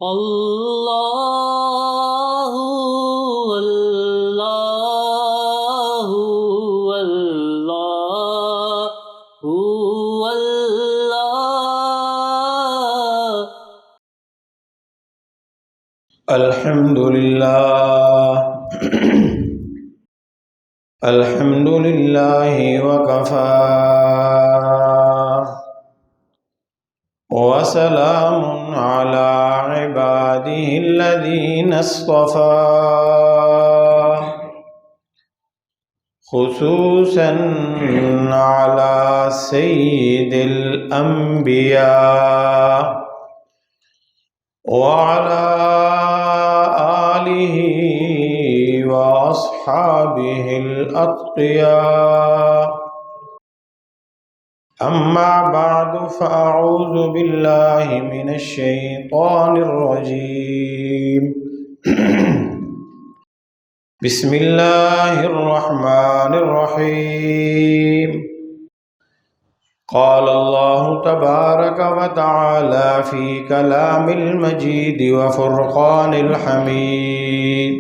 اللہ اللہ اللہ اللہ الحمد للہ الحمد للہ وکفى وسلام على عباده الذين اصطفى خصوصا على سيد الأنبياء وعلى آله وأصحابه الأتقياء أما بعد فأعوذ بالله من الشيطان الرجيم بسم الله الرحمن الرحيم قال الله تبارك وتعالى في كلام المجيد وفرقان الحميد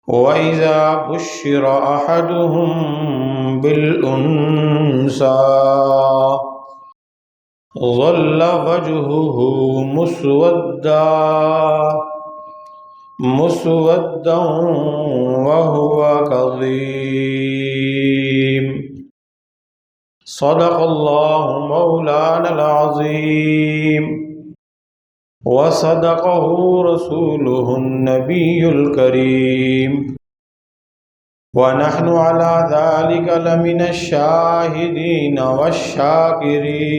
وإذا بشر أحدهم بالأنثى ظل وجهه مسودا وهو كظيم صدق الله مولانا العظيم وصدقه رسوله النبي الكريم ونحن على ذلك لمن الشاهدين والشاكرين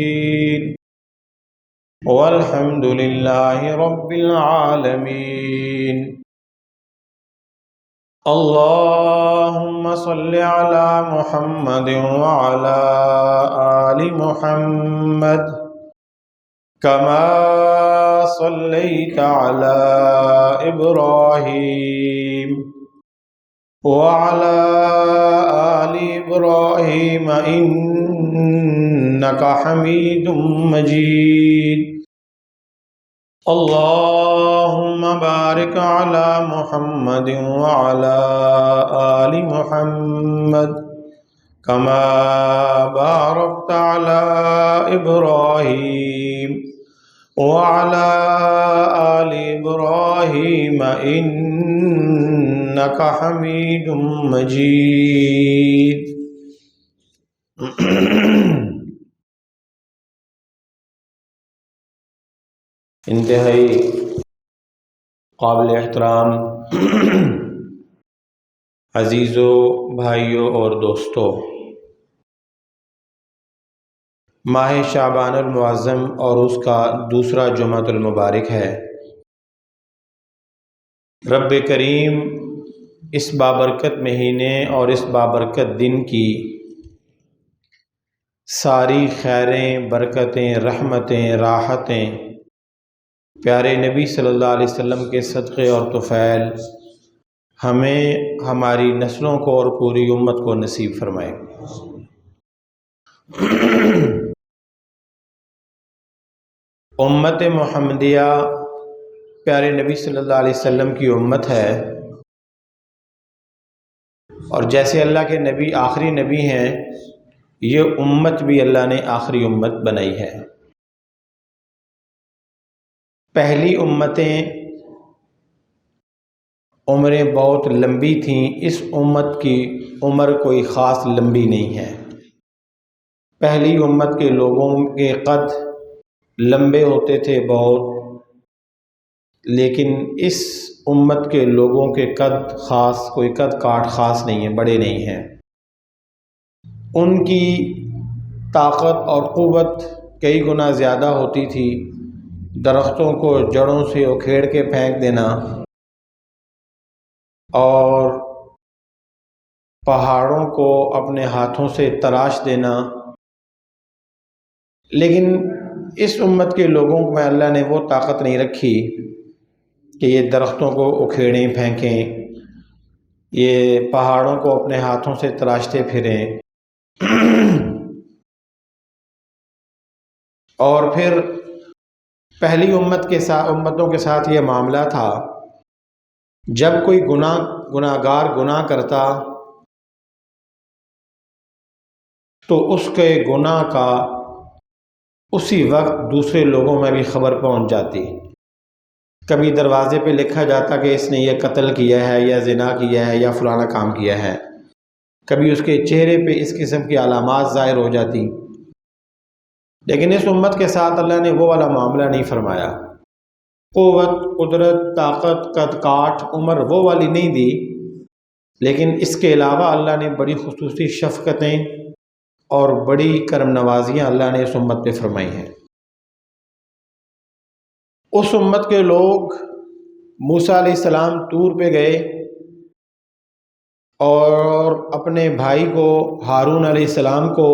والحمد لله رب العالمين اللهم صل على محمد وعلى آل محمد كما صليت على إبراهيم وعلى آل إبراهيم إنك حميد مجيد اللهم بارك على محمد وعلى آل محمد كما باركت على إبراهيم وعلى آل إبراهيم إنك حميد مجيد انتہائی قابل احترام عزیزوں، بھائیوں اور دوستوں، ماہ شعبان المعظم اور اس کا دوسرا جمعۃ المبارک ہے۔ رب کریم اس بابرکت مہینے اور اس بابرکت دن کی ساری خیریں، برکتیں، رحمتیں، راحتیں پیارے نبی صلی اللہ علیہ وسلم کے صدقے اور طفیل ہمیں، ہماری نسلوں کو اور پوری امت کو نصیب فرمائے۔ امت محمدیہ پیارے نبی صلی اللہ علیہ وسلم کی امت ہے، اور جیسے اللہ کے نبی آخری نبی ہیں، یہ امت بھی اللہ نے آخری امت بنائی ہے۔ پہلی امتیں عمریں بہت لمبی تھیں، اس امت کی عمر کوئی خاص لمبی نہیں ہے۔ پہلی امت کے لوگوں کے قد لمبے ہوتے تھے بہت، لیکن اس امت کے لوگوں کے قد خاص، کوئی قد کاٹ خاص نہیں ہے، بڑے نہیں ہیں۔ ان کی طاقت اور قوت کئی گنا زیادہ ہوتی تھی۔ درختوں کو جڑوں سے اکھیڑ کے پھینک دینا اور پہاڑوں کو اپنے ہاتھوں سے تراش دینا، لیکن اس امت کے لوگوں میں اللہ نے وہ طاقت نہیں رکھی کہ یہ درختوں کو اکھیڑیں، پھینکیں، یہ پہاڑوں کو اپنے ہاتھوں سے تراشتے پھریں۔ اور پھر پہلی امتوں کے ساتھ یہ معاملہ تھا، جب کوئی گناہگار گناہ کرتا تو اس کے گناہ کا اسی وقت دوسرے لوگوں میں بھی خبر پہنچ جاتی۔ کبھی دروازے پہ لکھا جاتا کہ اس نے یہ قتل کیا ہے یا زنا کیا ہے یا فلانا کام کیا ہے، کبھی اس کے چہرے پہ اس قسم کی علامات ظاہر ہو جاتی۔ لیکن اس امت کے ساتھ اللہ نے وہ والا معاملہ نہیں فرمایا، قوت، قدرت، طاقت، قد کاٹ، عمر وہ والی نہیں دی، لیکن اس کے علاوہ اللہ نے بڑی خصوصی شفقتیں اور بڑی کرم نوازیاں اللہ نے اس امت پہ فرمائی ہیں۔ اس امت کے لوگ موسیٰ علیہ السلام طور پہ گئے اور اپنے بھائی کو ہارون علیہ السلام کو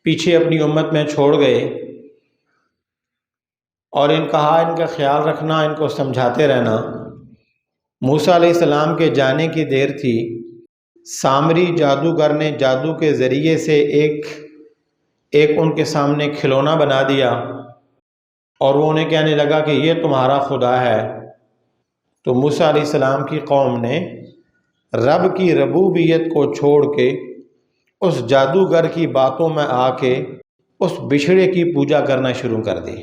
پیچھے اپنی امت میں چھوڑ گئے، اور ان کا خیال رکھنا، ان کو سمجھاتے رہنا۔ موسیٰ علیہ السلام کے جانے کی دیر تھی، سامری جادوگر نے جادو کے ذریعے سے ایک ان کے سامنے کھلونا بنا دیا، اور وہ انہیں کہنے لگا کہ یہ تمہارا خدا ہے۔ تو موسیٰ علیہ السلام کی قوم نے رب کی ربوبیت کو چھوڑ کے اس جادوگر کی باتوں میں آ کے اس بچھڑے کی پوجا کرنا شروع کر دی۔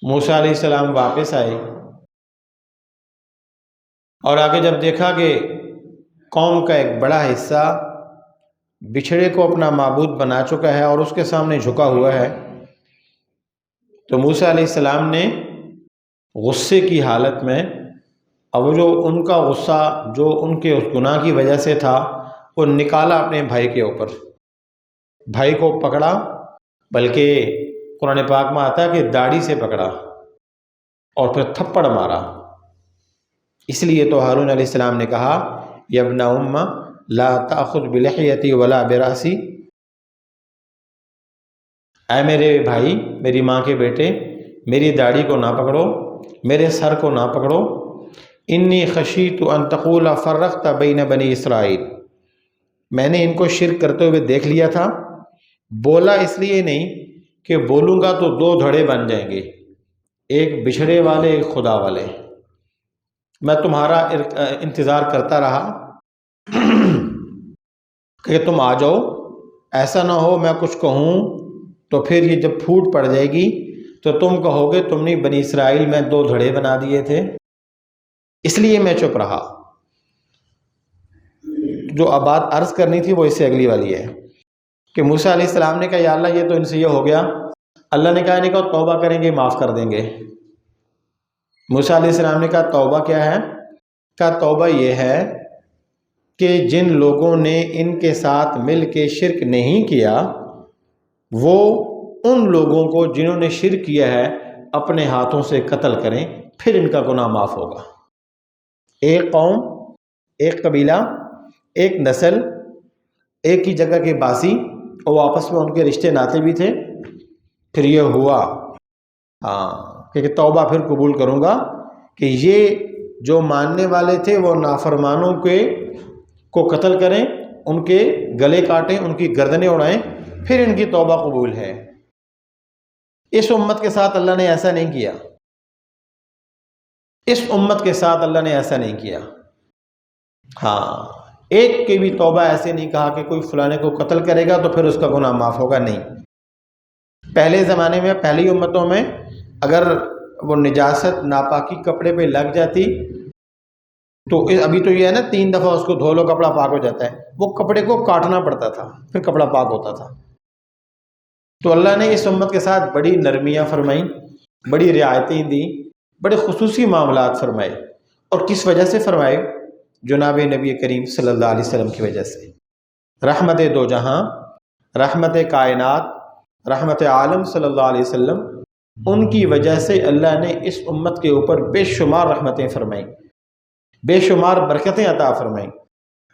موسیٰ علیہ السلام واپس آئے اور آگے جب دیکھا کہ قوم کا ایک بڑا حصہ بچھڑے کو اپنا معبود بنا چکا ہے اور اس کے سامنے جھکا ہوا ہے، تو موسیٰ علیہ السلام نے غصے کی حالت میں، اب جو ان کا غصہ جو ان کے اس گناہ کی وجہ سے تھا، وہ نکالا اپنے بھائی کے اوپر، بھائی کو پکڑا، بلکہ قرآن پاک میں آتا ہے کہ داڑھی سے پکڑا اور پھر تھپڑ مارا۔ اس لیے تو ہارون علیہ السلام نے کہا، یا ابن ام لا تأخذ بلحیتی ولا براسی، اے میرے بھائی، میری ماں کے بیٹے، میری داڑھی کو نہ پکڑو، میرے سر کو نہ پکڑو، انی خشیت ان تقول فرقت بین بنی اسرائیل، میں نے ان کو شرک کرتے ہوئے دیکھ لیا تھا، بولا اس لیے نہیں کہ بولوں گا تو دو دھڑے بن جائیں گے، ایک بچھڑے والے ایک خدا والے۔ میں تمہارا انتظار کرتا رہا کہ تم آ جاؤ، ایسا نہ ہو میں کچھ کہوں تو پھر یہ جب پھوٹ پڑ جائے گی تو تم کہو گے تم نے بنی اسرائیل میں دو دھڑے بنا دیے تھے، اس لیے میں چپ رہا۔ جو اب بات عرض کرنی تھی وہ اس سے اگلی والی ہے کہ موسیٰ علیہ السلام نے کہا یا اللہ یہ تو ان سے یہ ہو گیا، اللہ نے کہا انہیں کہا توبہ کریں گے معاف کر دیں گے۔ موسیٰ علیہ السلام نے کہا توبہ کیا ہے؟ کہا توبہ یہ ہے کہ جن لوگوں نے ان کے ساتھ مل کے شرک نہیں کیا، وہ ان لوگوں کو جنہوں نے شرک کیا ہے اپنے ہاتھوں سے قتل کریں، پھر ان کا گناہ معاف ہوگا۔ ایک قوم، ایک قبیلہ، ایک نسل، ایک ہی جگہ کے باسی، اور آپس میں ان کے رشتے ناتے بھی تھے۔ پھر یہ ہوا کہ توبہ پھر قبول کروں گا کہ یہ جو ماننے والے تھے وہ نافرمانوں کو قتل کریں، ان کے گلے کاٹیں، ان کی گردنیں اڑائیں، پھر ان کی توبہ قبول ہے۔ اس امت کے ساتھ اللہ نے ایسا نہیں کیا، اس امت کے ساتھ اللہ نے ایسا نہیں کیا۔ ایک کی بھی توبہ ایسے نہیں کہا کہ کوئی فلانے کو قتل کرے گا تو پھر اس کا گناہ معاف ہوگا، نہیں۔ پہلے زمانے میں، پہلی امتوں میں اگر وہ نجاست ناپاکی کپڑے پہ لگ جاتی تو ابھی تو یہ ہے نا 3 دفعہ اس کو دھو لو کپڑا پاک ہو جاتا ہے، وہ کپڑے کو کاٹنا پڑتا تھا پھر کپڑا پاک ہوتا تھا۔ تو اللہ نے اس امت کے ساتھ بڑی نرمیاں فرمائیں، بڑی رعایتیں دی، بڑے خصوصی معاملات فرمائے، اور کس وجہ سے فرمائے؟ جناب نبی کریم صلی اللہ علیہ وسلم کی وجہ سے، رحمت دو جہاں، رحمت کائنات، رحمت عالم صلی اللہ علیہ وسلم، ان کی وجہ سے اللہ نے اس امت کے اوپر بے شمار رحمتیں فرمائیں، بے شمار برکتیں عطا فرمائیں،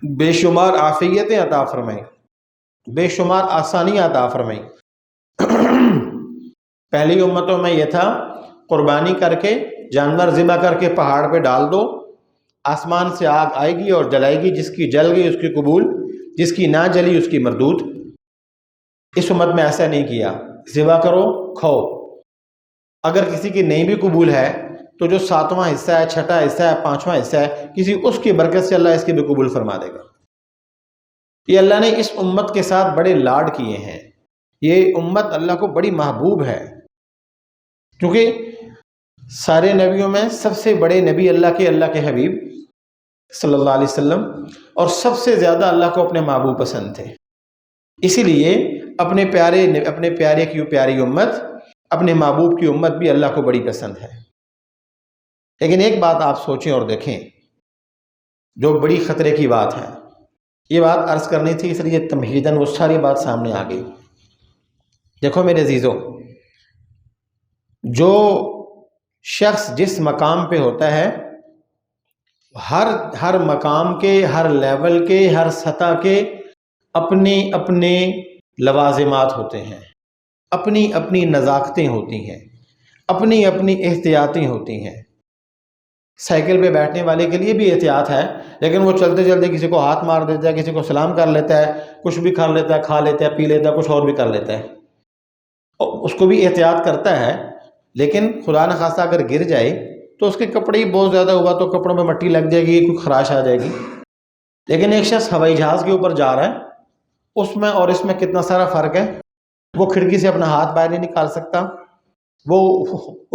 بے شمار عافیتیں عطا فرمائیں، بے شمار آسانیاں عطا فرمائیں۔ پہلی امتوں میں یہ تھا قربانی کر کے، جانور ذبح کر کے پہاڑ پہ ڈال دو، آسمان سے آگ آئے گی اور جلائے گی، جس کی جل گئی اس کی قبول، جس کی نہ جلی اس کی مردود۔ اس امت میں ایسا نہیں کیا، ذبح کرو کھاؤ، اگر کسی کی نہیں بھی قبول ہے تو جو 7واں حصہ ہے، 6واں حصہ ہے، 5واں حصہ ہے، کسی اس کی برکت سے اللہ اس کی بھی قبول فرما دے گا۔ یہ اللہ نے اس امت کے ساتھ بڑے لاڈ کیے ہیں، یہ امت اللہ کو بڑی محبوب ہے، کیونکہ سارے نبیوں میں سب سے بڑے نبی اللہ کے حبیب صلی اللہ علیہ وسلم، اور سب سے زیادہ اللہ کو اپنے محبوب پسند تھے، اسی لیے اپنے پیارے کی پیاری امت، اپنے محبوب کی امت بھی اللہ کو بڑی پسند ہے۔ لیکن ایک بات آپ سوچیں اور دیکھیں جو بڑی خطرے کی بات ہے، یہ بات عرض کرنی تھی، اس لیے تمہیداً وہ ساری بات سامنے آ گئی۔ دیکھو میرے عزیزوں، جو شخص جس مقام پہ ہوتا ہے، ہر مقام کے، ہر لیول کے، ہر سطح کے اپنے اپنے لوازمات ہوتے ہیں، اپنی اپنی نزاکتیں ہوتی ہیں، اپنی اپنی احتیاطیں ہوتی ہیں۔ سائیکل پہ بیٹھنے والے کے لیے بھی احتیاط ہے، لیکن وہ چلتے چلتے کسی کو ہاتھ مار دیتا ہے، کسی کو سلام کر لیتا ہے، کچھ بھی کر لیتا ہے، کھا لیتا ہے، پی لیتا ہے، کچھ اور بھی کر لیتا ہے، اور اس کو بھی احتیاط کرتا ہے، لیکن خدا نخواستہ اگر گر جائے تو اس کے کپڑے ہی بہت زیادہ ہوا تو کپڑوں میں مٹی لگ جائے گی، کوئی خراش آ جائے گی۔ لیکن ایک شخص ہوائی جہاز کے اوپر جا رہا ہے، اس میں اور اس میں کتنا سارا فرق ہے۔ وہ کھڑکی سے اپنا ہاتھ باہر نہیں نکال سکتا، وہ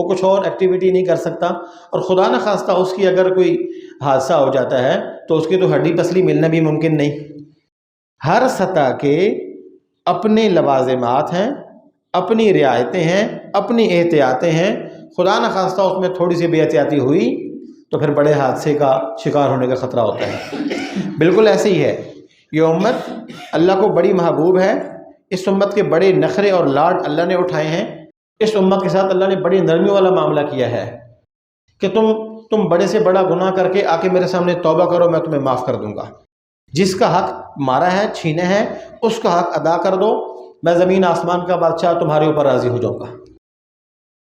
کچھ اور ایکٹیویٹی نہیں کر سکتا، اور خدا نخواستہ اس کی اگر کوئی حادثہ ہو جاتا ہے تو اس کی تو ہڈی پسلی ملنا بھی ممکن نہیں۔ ہر سطح کے اپنے لوازمات ہیں، اپنی رعایتیں ہیں، اپنی احتیاطیں ہیں، خدا نخواستہ اس میں تھوڑی سی بے احتیاطی ہوئی تو پھر بڑے حادثے کا شکار ہونے کا خطرہ ہوتا ہے۔ بالکل ایسے ہی ہے، یہ امت اللہ کو بڑی محبوب ہے، اس امت کے بڑے نخرے اور لاڈ اللہ نے اٹھائے ہیں، اس امت کے ساتھ اللہ نے بڑی نرمی والا معاملہ کیا ہے کہ تم بڑے سے بڑا گناہ کر کے آ کے میرے سامنے توبہ کرو، میں تمہیں معاف کر دوں گا۔ جس کا حق مارا ہے، چھینا ہے، اس کا حق ادا کر دو، میں زمین آسمان کا بادشاہ تمہارے اوپر راضی ہو جاؤں گا۔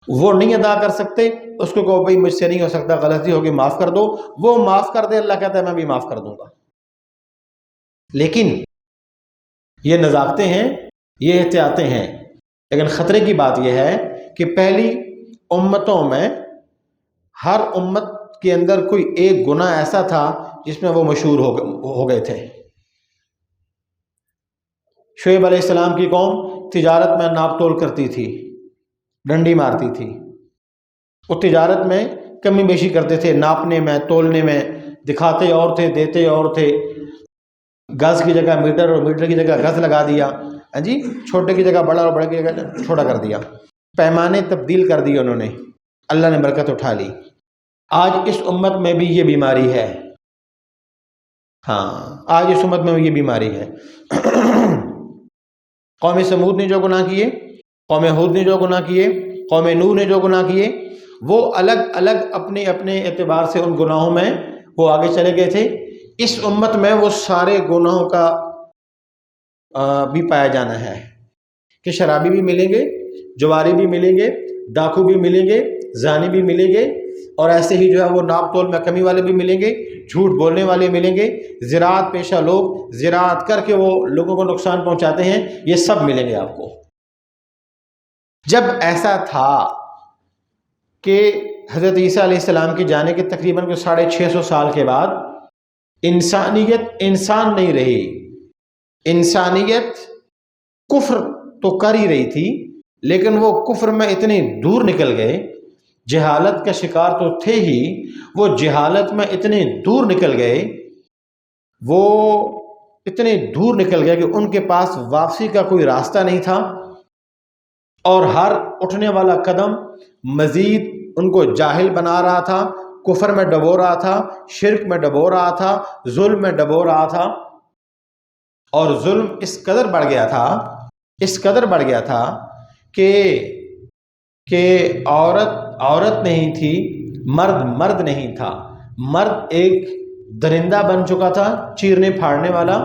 وہ نہیں ادا کر سکتے، اس کو کہو بھائی مجھ سے نہیں ہو سکتا، غلطی ہوگی، معاف کر دو، وہ معاف کر دے، اللہ کہتا ہے میں بھی معاف کر دوں گا۔ لیکن یہ نزاکتیں ہیں، یہ احتیاطیں ہیں، لیکن خطرے کی بات یہ ہے کہ پہلی امتوں میں ہر امت کے اندر کوئی ایک گناہ ایسا تھا جس میں وہ مشہور ہو گئے تھے۔ شعیب علیہ السلام کی قوم تجارت میں ناپ تول کرتی تھی، ڈنڈی مارتی تھی، وہ تجارت میں کمی بیشی کرتے تھے، ناپنے میں، تولنے میں، دکھاتے اور تھے، دیتے اور تھے، گز کی جگہ میٹر اور میٹر کی جگہ گز لگا دیا، ہاں جی، چھوٹے کی جگہ بڑا اور بڑے کی جگہ چھوٹا کر دیا، پیمانے تبدیل کر دیے انہوں نے، اللہ نے برکت اٹھا لی۔ آج اس امت میں بھی یہ بیماری ہے، ہاں آج اس امت میں یہ بیماری ہے۔ قوم سمود نے جو گناہ کیے، قوم ہود نے جو گناہ کیے، قوم نوح نے جو گناہ کیے، وہ الگ الگ اپنے اپنے اعتبار سے ان گناہوں میں وہ آگے چلے گئے تھے۔ اس امت میں وہ سارے گناہوں کا بھی پایا جانا ہے کہ شرابی بھی ملیں گے، جواری بھی ملیں گے، ڈاکو بھی ملیں گے، زانی بھی ملیں گے، اور ایسے ہی جو ہے وہ ناپ تول میں کمی والے بھی ملیں گے، جھوٹ بولنے والے ملیں گے، زراعت پیشہ لوگ زراعت کر کے وہ لوگوں کو نقصان پہنچاتے ہیں، یہ سب ملیں گے آپ کو۔ جب ایسا تھا کہ حضرت عیسیٰ علیہ السلام کے جانے کے تقریباً 650 سال کے بعد انسانیت انسان نہیں رہی، انسانیت کفر تو کر ہی رہی تھی، لیکن وہ کفر میں اتنے دور نکل گئے، جہالت کا شکار تو تھے ہی، وہ جہالت میں اتنے دور نکل گئے، وہ اتنے دور نکل گئے کہ ان کے پاس واپسی کا کوئی راستہ نہیں تھا، اور ہر اٹھنے والا قدم مزید ان کو جاہل بنا رہا تھا، کفر میں ڈبو رہا تھا، شرک میں ڈبو رہا تھا، ظلم میں ڈبو رہا تھا، اور ظلم اس قدر بڑھ گیا تھا کہ عورت نہیں تھی، مرد نہیں تھا، مرد ایک درندہ بن چکا تھا، چیرنے پھاڑنے والا،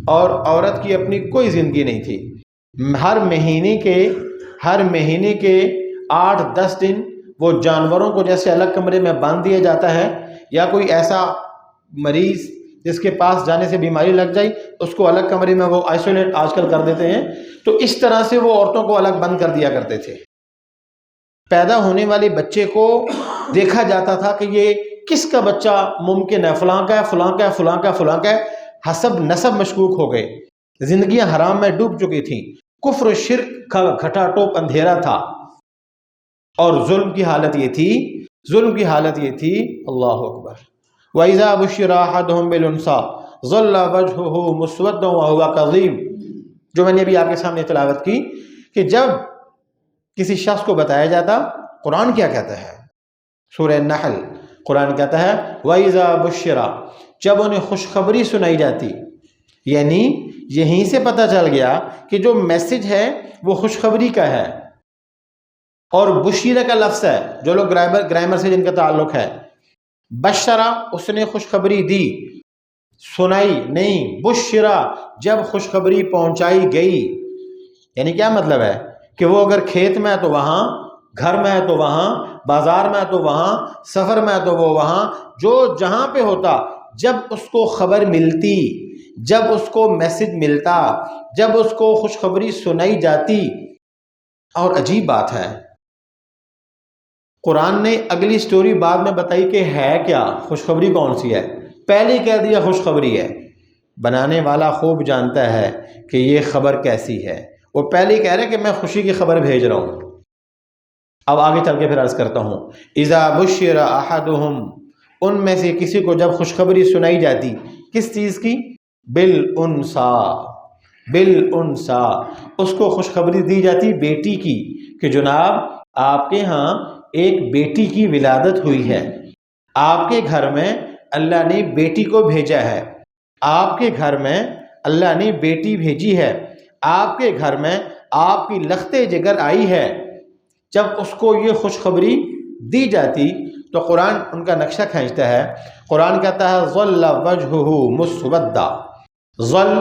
اور عورت کی اپنی کوئی زندگی نہیں تھی۔ ہر مہینے کے 8-10 دن وہ جانوروں کو جیسے الگ کمرے میں باندھ دیا جاتا ہے، یا کوئی ایسا مریض جس کے پاس جانے سے بیماری لگ جائے اس کو الگ کمرے میں وہ آئسولیٹ آج کل کر دیتے ہیں، تو اس طرح سے وہ عورتوں کو الگ بند کر دیا کرتے تھے۔ پیدا ہونے والے بچے کو دیکھا جاتا تھا کہ یہ کس کا بچہ ممکن ہے، فلاں کا ہے، فلاں کا ہے، فلاں کا ہے، فلاں کا ہے، حسب نسب مشکوک ہو گئے، زندگیاں حرام میں ڈوب چکی تھیں، کفر و شرک کا گھٹا ٹوپ اندھیرا تھا، اور ظلم کی حالت یہ تھی، اللہ اکبر، وَإِذَا بُشِّرَ أَحَدُهُم بِالْأُنثَىٰ ظَلَّ وَجْهُهُ مُسْوَدًّا وَهُوَ كَظِيمٌ، جو میں نے ابھی آپ کے سامنے تلاوت کی کہ جب کسی شخص کو بتایا جاتا، قرآن کیا کہتا ہے، سورہ النحل، قرآن کہتا ہے وَإِذَا بُشِّرَ، جب انہیں خوشخبری سنائی جاتی، یعنی یہیں سے پتہ چل گیا کہ جو میسج ہے وہ خوشخبری کا ہے، اور بشیرہ کا لفظ ہے، جو لوگ گرامر سے جن کا تعلق ہے، بشرا اس نے خوشخبری دی، سنائی نہیں، بشرا جب خوشخبری پہنچائی گئی، یعنی کیا مطلب ہے کہ وہ اگر کھیت میں ہے تو وہاں، گھر میں ہے تو وہاں، بازار میں ہے تو وہاں، سفر میں ہے تو وہ وہاں، جو جہاں پہ ہوتا، جب اس کو خبر ملتی، جب اس کو میسج ملتا، جب اس کو خوشخبری سنائی جاتی۔ اور عجیب بات ہے، قرآن نے اگلی سٹوری بعد میں بتائی کہ ہے کیا، خوشخبری کون سی ہے، پہلے کہہ دیا خوشخبری ہے۔ بنانے والا خوب جانتا ہے کہ یہ خبر کیسی ہے، وہ پہلے ہی کہہ رہے کہ میں خوشی کی خبر بھیج رہا ہوں۔ اب آگے چل کے پھر عرض کرتا ہوں، اذا بشر احدہم، ان میں سے کسی کو جب خوشخبری سنائی جاتی، کس چیز کی، بالانثیٰ، اس کو خوشخبری دی جاتی بیٹی کی کہ جناب آپ کے ہاں ایک بیٹی کی ولادت ہوئی ہے، آپ کے گھر میں اللہ نے بیٹی کو بھیجا ہے، آپ کے گھر میں اللہ نے بیٹی بھیجی ہے، آپ کے گھر میں آپ کی لخت جگر آئی ہے۔ جب اس کو یہ خوشخبری دی جاتی تو قرآن ان کا نقشہ کھینچتا ہے، قرآن کہتا ہے ظل وجہہ مسودہ، ظل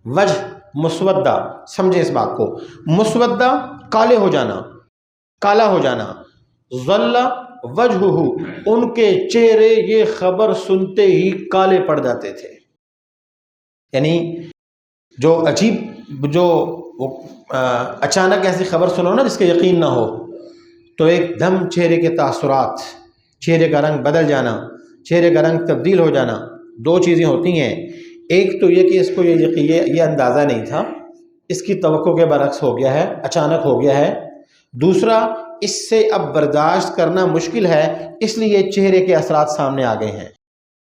وجہ مسودہ، سمجھیں اس بات کو، مسودہ کالے ہو جانا، کالا ہو جانا، ظل وجہہ ان کے چہرے یہ خبر سنتے ہی کالے پڑ جاتے تھے، یعنی جو عجیب، جو اچانک ایسی خبر سنو نا جس کا یقین نہ ہو، تو ایک دم چہرے کے تاثرات، چہرے کا رنگ بدل جانا، چہرے کا رنگ تبدیل ہو جانا، دو چیزیں ہوتی ہیں، ایک تو یہ کہ اس کو یہ اندازہ نہیں تھا، اس کی توقع کے برعکس ہو گیا ہے، اچانک ہو گیا ہے، دوسرا اس سے اب برداشت کرنا مشکل ہے، اس لیے چہرے کے اثرات سامنے آ گئے ہیں،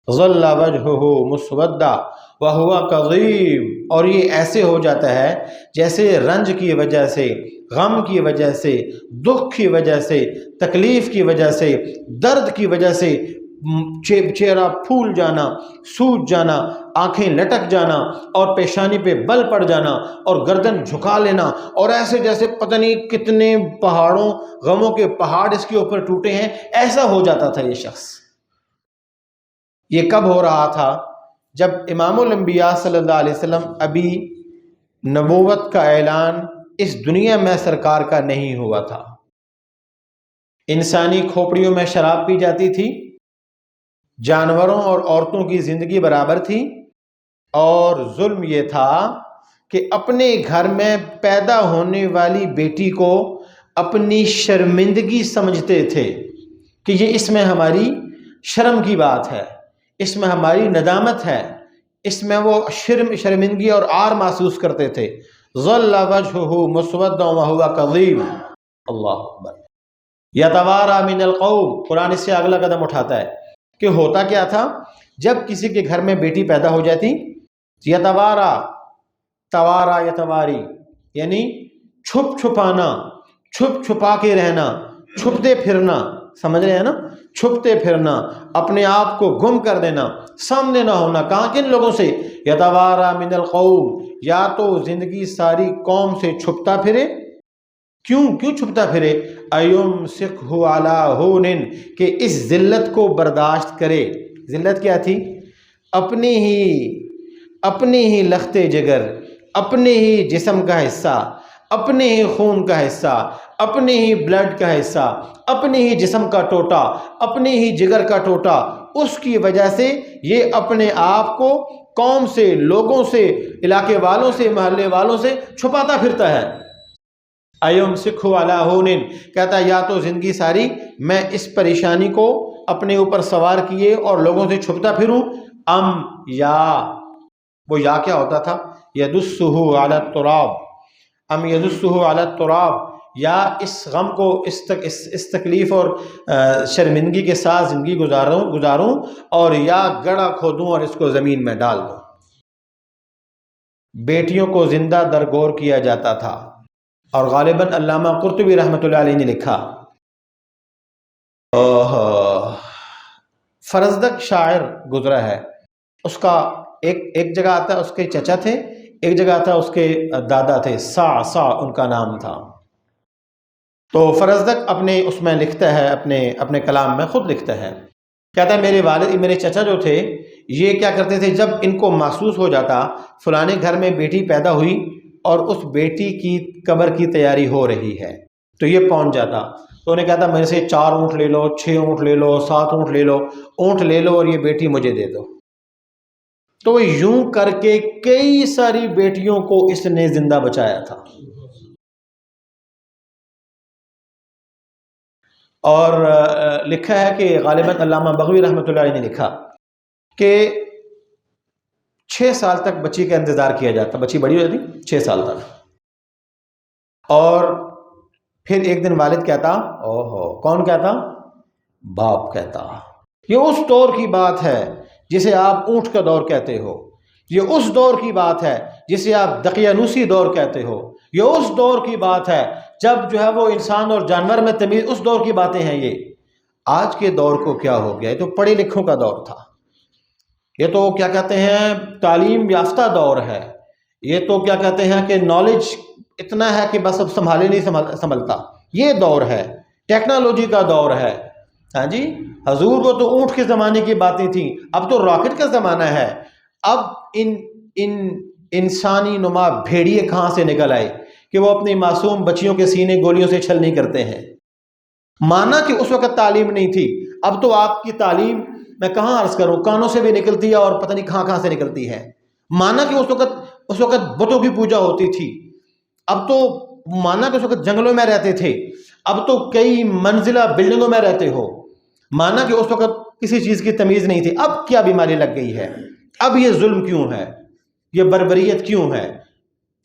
ظل وجہہ مسودہ وہو کظیم، اور یہ ایسے ہو جاتا ہے جیسے رنج کی وجہ سے، غم کی وجہ سے، دکھ کی وجہ سے، تکلیف کی وجہ سے، درد کی وجہ سے چہرہ پھول جانا، سوج جانا، آنکھیں لٹک جانا، اور پیشانی پہ بل پڑ جانا، اور گردن جھکا لینا، اور ایسے جیسے پتہ نہیں کتنے پہاڑوں، غموں کے پہاڑ اس کے اوپر ٹوٹے ہیں، ایسا ہو جاتا تھا یہ شخص۔ یہ کب ہو رہا تھا؟ جب امام الانبیاء صلی اللہ علیہ وسلم ابھی نبوت کا اعلان اس دنیا میں سرکار کا نہیں ہوا تھا، انسانی کھوپڑیوں میں شراب پی جاتی تھی، جانوروں اور عورتوں کی زندگی برابر تھی، اور ظلم یہ تھا کہ اپنے گھر میں پیدا ہونے والی بیٹی کو اپنی شرمندگی سمجھتے تھے کہ یہ اس میں ہماری شرم کی بات ہے، اس میں ہماری ندامت ہے، اس میں وہ شرمندگی اور عار محسوس کرتے تھے۔ ظل وجہہ مسودا وہو کظیم، اللہ اکبر، یتواری من القوم، قرآن اس سے اگلا قدم اٹھاتا ہے کہ ہوتا کیا تھا جب کسی کے گھر میں بیٹی پیدا ہو جاتی، یتوارا، توارا یتواری، یعنی چھپ چھپانا، چھپ چھپا کے رہنا، چھپتے پھرنا، سمجھ رہے ہیں نا، چھپتے پھرنا، اپنے آپ کو گم کر دینا، سامنے نہ ہونا، کہاں، کن لوگوں سے، یتوارا من القوم، یا تو زندگی ساری قوم سے چھپتا پھرے، کیوں چھپتا پھرے، ایمسکہ علی ہون، کہ اس ذلت کو برداشت کرے۔ ذلت کیا تھی؟ اپنی ہی لخت جگر، اپنے ہی جسم کا حصہ، اپنے ہی خون کا حصہ، اپنے ہی بلڈ کا حصہ، اپنے ہی جسم کا ٹوٹا، اپنے ہی جگر کا ٹوٹا اس کی وجہ سے یہ اپنے آپ کو قوم سے، لوگوں سے، علاقے والوں سے، محلے والوں سے چھپاتا پھرتا ہے۔ ایوم سکھو علی ہونن، کہتا ہے یا تو زندگی ساری میں اس پریشانی کو اپنے اوپر سوار کیے اور لوگوں سے چھپتا پھروں، یا وہ یا کیا ہوتا تھا، یدسہ علی التراب، یدسہ علی التراب، یا اس غم کو، اس تکلیف اور شرمندگی کے ساتھ زندگی گزاروں اور یا گڑھا کھودوں اور اس کو زمین میں ڈال دوں۔ بیٹیوں کو زندہ درگور کیا جاتا تھا، اور غالباً علامہ قرطبی رحمۃ اللہ علیہ نے لکھا، فرزدق شاعر گزرا ہے، اس کا ایک جگہ آتا ہے اس کے چچا تھے، ایک جگہ آتا ہے اس کے دادا تھے، سا ان کا نام تھا۔ تو فرزدق اپنے اس میں لکھتا ہے، اپنے کلام میں خود لکھتا ہے، کہتا ہے میرے چچا جو تھے یہ کیا کرتے تھے، جب ان کو محسوس ہو جاتا فلانے گھر میں بیٹی پیدا ہوئی اور اس بیٹی کی قبر کی تیاری ہو رہی ہے، تو یہ پہنچ جاتا، تو انہیں کہتا میرے سے 4 اونٹ لے لو، 6 اونٹ لے لو، 7 اونٹ لے لو اور یہ بیٹی مجھے دے دو۔ تو یوں کر کے کئی ساری بیٹیوں کو اس نے زندہ بچایا تھا۔ اور لکھا ہے کہ غالباً علامہ بغوی رحمۃ اللہ علیہ نے لکھا کہ 6 سال تک بچی کا انتظار کیا جاتا، بچی بڑی ہو جاتی 6 سال تک، اور پھر ایک دن والد کہتا، کون کہتا؟ باپ کہتا، یہ اس دور کی بات ہے جسے آپ اونٹ کا دور کہتے ہو، یہ اس دور کی بات ہے جسے آپ دقیانوسی دور کہتے ہو، یہ اس دور کی بات ہے جب جو ہے وہ انسان اور جانور میں تمیز، اس دور کی باتیں ہیں۔ یہ آج کے دور کو کیا ہو گیا، یہ تو پڑھے لکھوں کا دور تھا، یہ تو کیا کہتے ہیں تعلیم یافتہ دور ہے، یہ تو کیا کہتے ہیں کہ نالج اتنا ہے کہ بس اب سنبھالے نہیں سنبھلتا، یہ دور ہے، ٹیکنالوجی کا دور ہے۔ ہاں جی، حضور وہ تو اونٹ کے زمانے کی باتیں تھیں، اب تو راکٹ کا زمانہ ہے۔ اب ان انسانی نما بھیڑیے کہاں سے نکل آئے کہ وہ اپنی معصوم بچیوں کے سینے گولیوں سے چھل نہیں کرتے ہیں؟ مانا کہ اس وقت تعلیم نہیں تھی، اب تو آپ کی تعلیم میں کہاں عرض کروں، کانوں سے بھی نکلتی ہے اور پتہ نہیں کہاں سے نکلتی ہے۔ مانا کہ اس وقت بتوں کی پوجا ہوتی تھی، اب تو مانا کہ اس وقت جنگلوں میں رہتے تھے، اب تو کئی منزلہ بلڈنگوں میں رہتے ہو۔ مانا کہ اس وقت کسی چیز کی تمیز نہیں تھی، اب کیا بیماری لگ گئی ہے؟ اب یہ ظلم کیوں ہے؟ یہ بربریت کیوں ہے؟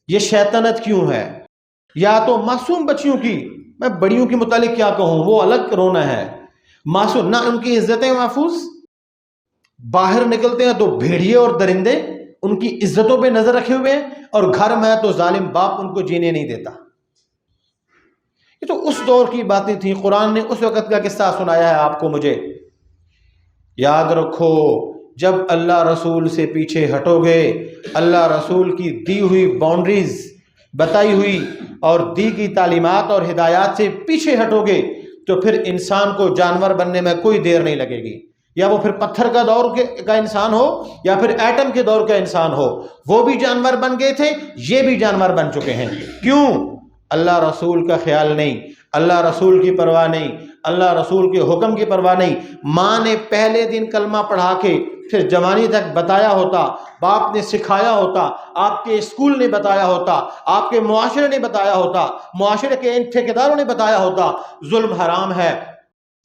یہ شیطنت کیوں ہے؟ یا تو معصوم بچیوں کی، میں بڑیوں کے متعلق کیا کہوں، وہ الگ رونا ہے، معصوم نہ ان کی عزتیں محفوظ، باہر نکلتے ہیں تو بھیڑیے اور درندے ان کی عزتوں پہ نظر رکھے ہوئے ہیں، اور گھر میں تو ظالم باپ ان کو جینے نہیں دیتا۔ یہ تو اس دور کی باتیں تھیں، قرآن نے اس وقت کا قصہ سنایا ہے آپ کو مجھے۔ یاد رکھو جب اللہ رسول سے پیچھے ہٹو گے، اللہ رسول کی دی ہوئی باؤنڈریز، بتائی ہوئی اور دی کی تعلیمات اور ہدایات سے پیچھے ہٹو گے، تو پھر انسان کو جانور بننے میں کوئی دیر نہیں لگے گی، یا وہ پھر پتھر کا دور کا انسان ہو یا پھر ایٹم کے دور کا انسان ہو۔ وہ بھی جانور بن گئے تھے، یہ بھی جانور بن چکے ہیں۔ کیوں؟ اللہ رسول کا خیال نہیں، اللہ رسول کی پرواہ نہیں، اللہ رسول کے حکم کی پرواہ نہیں۔ ماں نے پہلے دن کلمہ پڑھا کے پھر جوانی تک بتایا ہوتا، باپ نے سکھایا ہوتا، آپ کے اسکول نے بتایا ہوتا، آپ کے معاشرے نے بتایا ہوتا، معاشرے کے ان ٹھیکیداروں نے بتایا ہوتا، ظلم حرام ہے،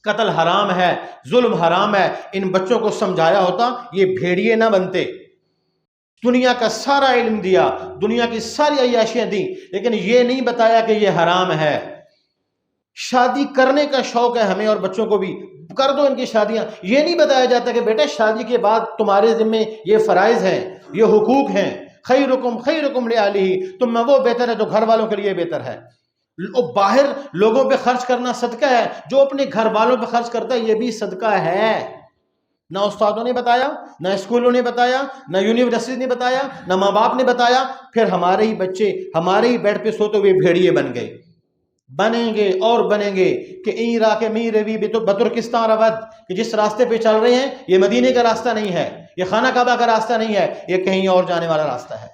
قتل حرام ہے، ظلم حرام ہے، ان بچوں کو سمجھایا ہوتا، یہ بھیڑیے نہ بنتے۔ دنیا کا سارا علم دیا، دنیا کی ساری عیاشیاں دی، لیکن یہ نہیں بتایا کہ یہ حرام ہے۔ شادی کرنے کا شوق ہے ہمیں اور بچوں کو بھی، کر دو ان کی شادیاں، یہ نہیں بتایا جاتا کہ بیٹا شادی کے بعد تمہارے ذمے یہ فرائض ہیں، یہ حقوق ہیں۔ خیرکم خیرکم لأہلہ، تم میں وہ بہتر ہے جو گھر والوں کے لیے بہتر ہے۔ باہر لوگوں پہ خرچ کرنا صدقہ ہے، جو اپنے گھر والوں پہ خرچ کرتا ہے یہ بھی صدقہ ہے۔ نہ استادوں نے بتایا، نہ اسکولوں نے بتایا، نہ یونیورسٹی نے بتایا، نہ ماں باپ نے بتایا، پھر ہمارے ہی بچے ہمارے ہی بیڈ پہ سوتے ہوئے بھیڑیے بن گئے، بنیں گے اور بنیں گے کہ این را کے می روی بترکستان رود، کہ جس راستے پہ چل رہے ہیں یہ مدینے کا راستہ نہیں ہے، یہ خانہ کعبہ کا راستہ نہیں ہے، یہ کہیں اور جانے والا راستہ ہے۔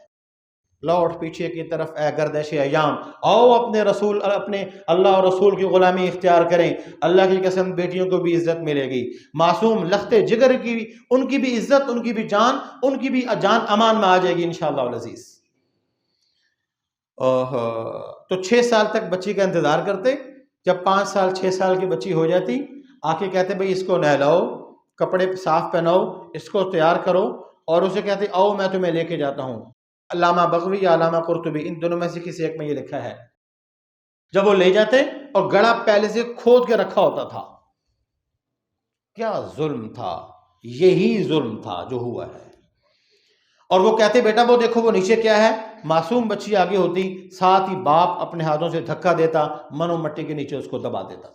لوٹ پیچھے کی طرف اے گردش ایام، آؤ اپنے رسول، اپنے اللہ اور رسول کی غلامی اختیار کریں، اللہ کی قسم بیٹیوں کو بھی عزت ملے گی، معصوم لخت جگر کی ان کی بھی عزت، ان کی بھی جان، ان کی بھی جان امان میں آ جائے گی انشاءاللہ العزیز۔ تو 6 سال تک بچی کا انتظار کرتے، جب 5 سال 6 سال کی بچی ہو جاتی، آ کے کہتے بھئی اس کو نہلاؤ، کپڑے صاف پہناؤ، اس کو تیار کرو، اور اسے کہتے آؤ میں تمہیں لے کے جاتا ہوں۔ علامہ بغوی یا علامہ قرطبی، ان دونوں میں سے کسی ایک میں یہ لکھا ہے۔ جب وہ لے جاتے اور گڑا پہلے سے کھود کے رکھا ہوتا تھا۔ کیا ظلم تھا، یہی ظلم تھا جو ہوا ہے۔ اور وہ کہتے بیٹا وہ دیکھو وہ نیچے کیا ہے، معصوم بچی آگے ہوتی، ساتھ ہی باپ اپنے ہاتھوں سے دھکا دیتا، منو مٹی کے نیچے اس کو دبا دیتا۔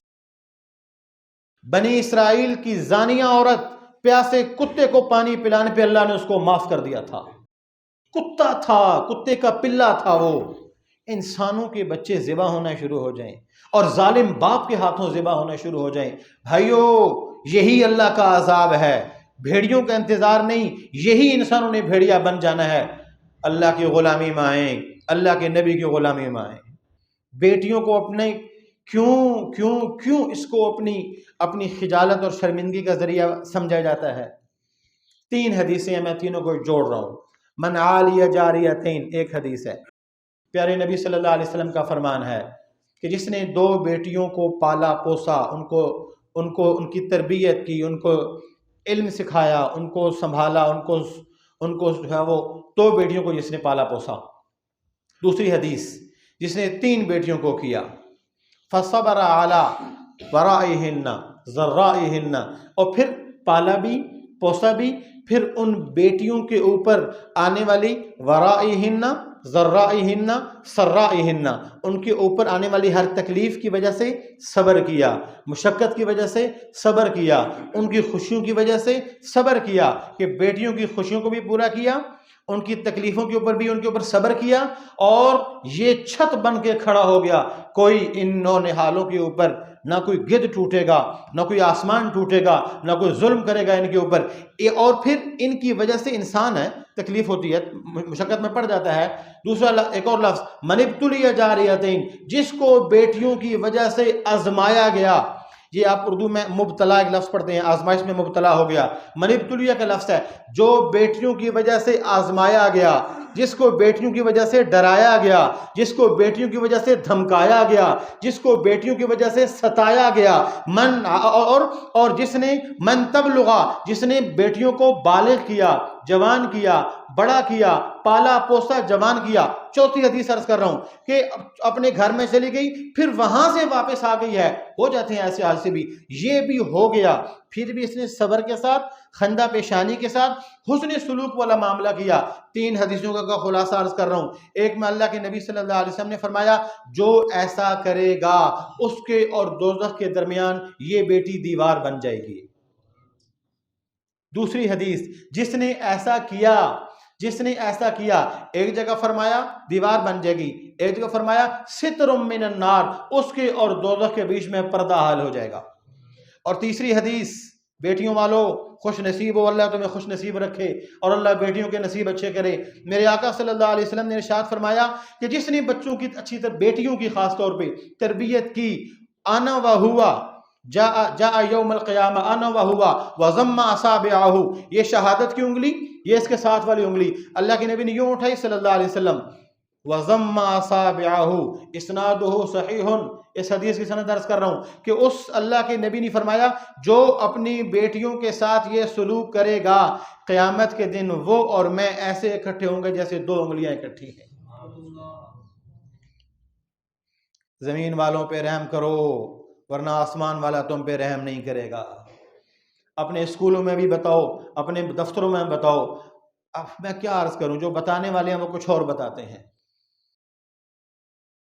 بنی اسرائیل کی زانیہ عورت پیاسے کتے کو پانی پلانے پہ اللہ نے اس کو معاف کر دیا تھا۔ کتا تھا، کتے کا پلا تھا وہ۔ انسانوں کے بچے ذبح ہونا شروع ہو جائیں اور ظالم باپ کے ہاتھوں ذبح ہونا شروع ہو جائیں، بھائیو یہی اللہ کا عذاب ہے۔ بھیڑیوں کا انتظار نہیں، یہی انسانوں نے بھیڑیا بن جانا ہے۔ اللہ کی غلامی میں آئیں، اللہ کے نبی کی غلامی میں آئیں۔ بیٹیوں کو اپنے کیوں اس کو اپنی خجالت اور شرمندگی کا ذریعہ سمجھا جاتا ہے؟ 3 حدیثیں ہیں، میں تینوں کو جوڑ رہا ہوں۔ من عالی جاریتین، ایک حدیث ہے، پیارے نبی صلی اللہ علیہ وسلم کا فرمان ہے کہ جس نے 2 بیٹیوں کو پالا پوسا، ان کی تربیت کی، ان کو علم سکھایا، ان کو سنبھالا، ان کو جو ہے وہ 2 بیٹیوں کو جس نے پالا پوسا۔ دوسری حدیث، جس نے 3 بیٹیوں کو کیا، فصبر علی ورائہن ذرائہن، اور پھر پالا بھی پوسا بھی، پھر ان بیٹیوں کے اوپر آنے والی ورائہن ذرائہن سرائہن، ان کے اوپر آنے والی ہر تکلیف کی وجہ سے صبر کیا، مشقت کی وجہ سے صبر کیا، ان کی خوشیوں کی وجہ سے صبر کیا، کہ بیٹیوں کی خوشیوں کو بھی پورا کیا، ان کی تکلیفوں کے اوپر بھی ان کے اوپر صبر کیا، اور یہ چھت بن کے کھڑا ہو گیا۔ کوئی ان نونہالوں کے اوپر نہ کوئی گد ٹوٹے گا، نہ کوئی آسمان ٹوٹے گا، نہ کوئی ظلم کرے گا ان کے اوپر۔ اور پھر ان کی وجہ سے انسان ہے، تکلیف ہوتی ہے، مشقت میں پڑ جاتا ہے۔ دوسرا ایک اور لفظ، من ابتلی جاریتین، جس کو بیٹیوں کی وجہ سے آزمایا گیا۔ یہ آپ اردو میں مبتلا ایک لفظ پڑھتے ہیں، آزمائش میں مبتلا ہو گیا، من ابتلیہ کا لفظ ہے، جو بیٹیوں کی وجہ سے آزمایا گیا، جس کو بیٹیوں کی وجہ سے ڈرایا گیا، جس کو بیٹیوں کی وجہ سے دھمکایا گیا، جس کو بیٹیوں کی وجہ سے ستایا گیا، اور جس نے من تبلغا، جس نے بیٹیوں کو بالغ کیا، جوان کیا، بڑا کیا، پالا پوسا، جوان کیا۔ چوتھی حدیث عرض کر رہا ہوں کہ اپنے گھر میں چلی گئی، پھر وہاں سے واپس آ گئی ہے، ہو جاتے ہیں ایسے حال سے بھی، یہ بھی ہو گیا، پھر بھی اس نے صبر کے ساتھ، خندہ پیشانی کے ساتھ، حسن سلوک والا معاملہ کیا۔ 3 حدیثوں کا خلاصہ عرض کر رہا ہوں۔ ایک میں اللہ کے نبی صلی اللہ علیہ وسلم نے فرمایا جو ایسا کرے گا اس کے اور دوزخ کے درمیان یہ بیٹی دیوار بن جائے گی۔ دوسری حدیث، جس نے ایسا کیا، ایک جگہ فرمایا دیوار بن جائے گی، ایک جگہ فرمایا ستر من النار، اس کے اور دوزخ کے بیچ میں پردہ حال ہو جائے گا۔ اور تیسری حدیث، بیٹیوں والو خوش نصیب ہو، اللہ تمہیں خوش نصیب رکھے اور اللہ بیٹیوں کے نصیب اچھے کرے۔ میرے آقا صلی اللہ علیہ وسلم نے ارشاد فرمایا کہ جس نے بچوں کی اچھی طرح، بیٹیوں کی خاص طور پہ تربیت کی، انا و ہوا جاء یوم القیامہ انا و ہوا وضم اصابعہ، یہ شہادت کی انگلی، یہ اس کے ساتھ والی انگلی اللہ کے نبی نے یوں اٹھائی صلی اللہ علیہ وسلم، وضم اصابعہ، اسنادہ صحیح، اس حدیث کی سند عرض کر رہا ہوں کہ اس اللہ کے نبی نے فرمایا جو اپنی بیٹیوں کے ساتھ یہ سلوک کرے گا، قیامت کے دن وہ اور میں ایسے اکٹھے ہوں گے جیسے 2 انگلیاں اکٹھی ہیں۔ زمین والوں پہ رحم کرو ورنہ آسمان والا تم پہ رحم نہیں کرے گا۔ اپنے اسکولوں میں بھی بتاؤ، اپنے دفتروں میں بتاؤ۔ اب میں کیا عرض کروں، جو بتانے والے ہیں وہ کچھ اور بتاتے ہیں۔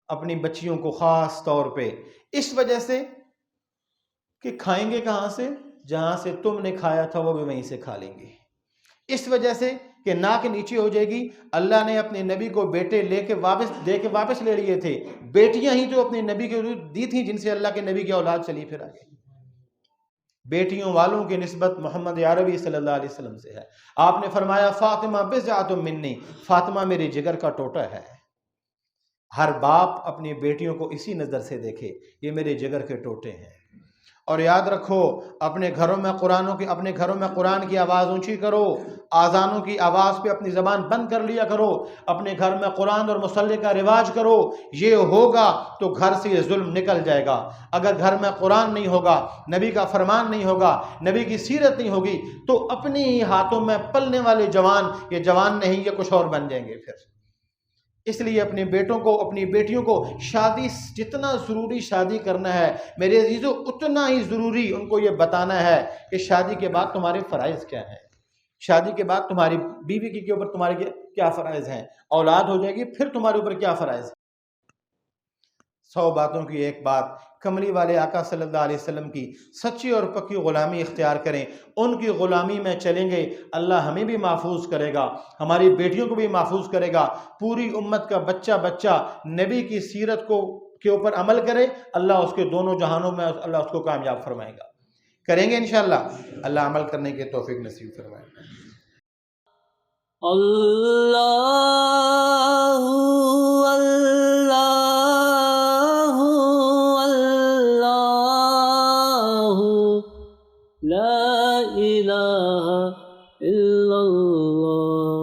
اپنی بچیوں کو خاص طور پہ اس وجہ سے کہ کھائیں گے کہاں سے، جہاں سے تم نے کھایا تھا وہ بھی وہیں سے کھا لیں گے، اس وجہ سے کہ ناک نیچے ہو جائے گی۔ اللہ نے اپنے نبی کو بیٹے دے کے واپس لے لیے تھے، بیٹیاں ہی تو اپنے نبی کو دی تھیں جن سے اللہ کے نبی کی اولاد چلی پھر آگے۔ بیٹیوں والوں کی نسبت محمد عربی صلی اللہ علیہ وسلم سے ہے۔ آپ نے فرمایا فاطمہ بضعۃ منی، فاطمہ میرے جگر کا ٹوٹا ہے۔ ہر باپ اپنی بیٹیوں کو اسی نظر سے دیکھے، یہ میرے جگر کے ٹوٹے ہیں۔ اور یاد رکھو اپنے گھروں میں قرآن کی آواز اونچی کرو، آذانوں کی آواز پہ اپنی زبان بند کر لیا کرو، اپنے گھر میں قرآن اور مصلی کا رواج کرو۔ یہ ہوگا تو گھر سے یہ ظلم نکل جائے گا۔ اگر گھر میں قرآن نہیں ہوگا، نبی کا فرمان نہیں ہوگا، نبی کی سیرت نہیں ہوگی، تو اپنی ہی ہاتھوں میں پلنے والے جوان، یہ جوان نہیں، یہ کچھ اور بن جائیں گے پھر۔ اس لیے اپنے بیٹوں کو، اپنی بیٹیوں کو شادی، جتنا ضروری شادی کرنا ہے میرے عزیزو، اتنا ہی ضروری ان کو یہ بتانا ہے کہ شادی کے بعد تمہارے فرائض کیا ہیں، شادی کے بعد تمہاری بیوی کے اوپر تمہارے کیا فرائض ہیں، اولاد ہو جائے گی پھر تمہارے اوپر کیا فرائض ہیں۔ 100 باتوں کی ایک بات، کملی والے آقا صلی اللہ علیہ وسلم کی سچی اور پکی غلامی اختیار کریں، ان کی غلامی میں چلیں گے، اللہ ہمیں بھی محفوظ کرے گا، ہماری بیٹیوں کو بھی محفوظ کرے گا۔ پوری امت کا بچہ نبی کی سیرت کے اوپر عمل کرے، اللہ اس کے دونوں جہانوں میں اللہ اس کو کامیاب فرمائے گا۔ کریں گے انشاءاللہ، اللہ عمل کرنے کے توفیق نصیب فرمائے۔ اللہ اللہ اللہ، لا الہ الا اللہ۔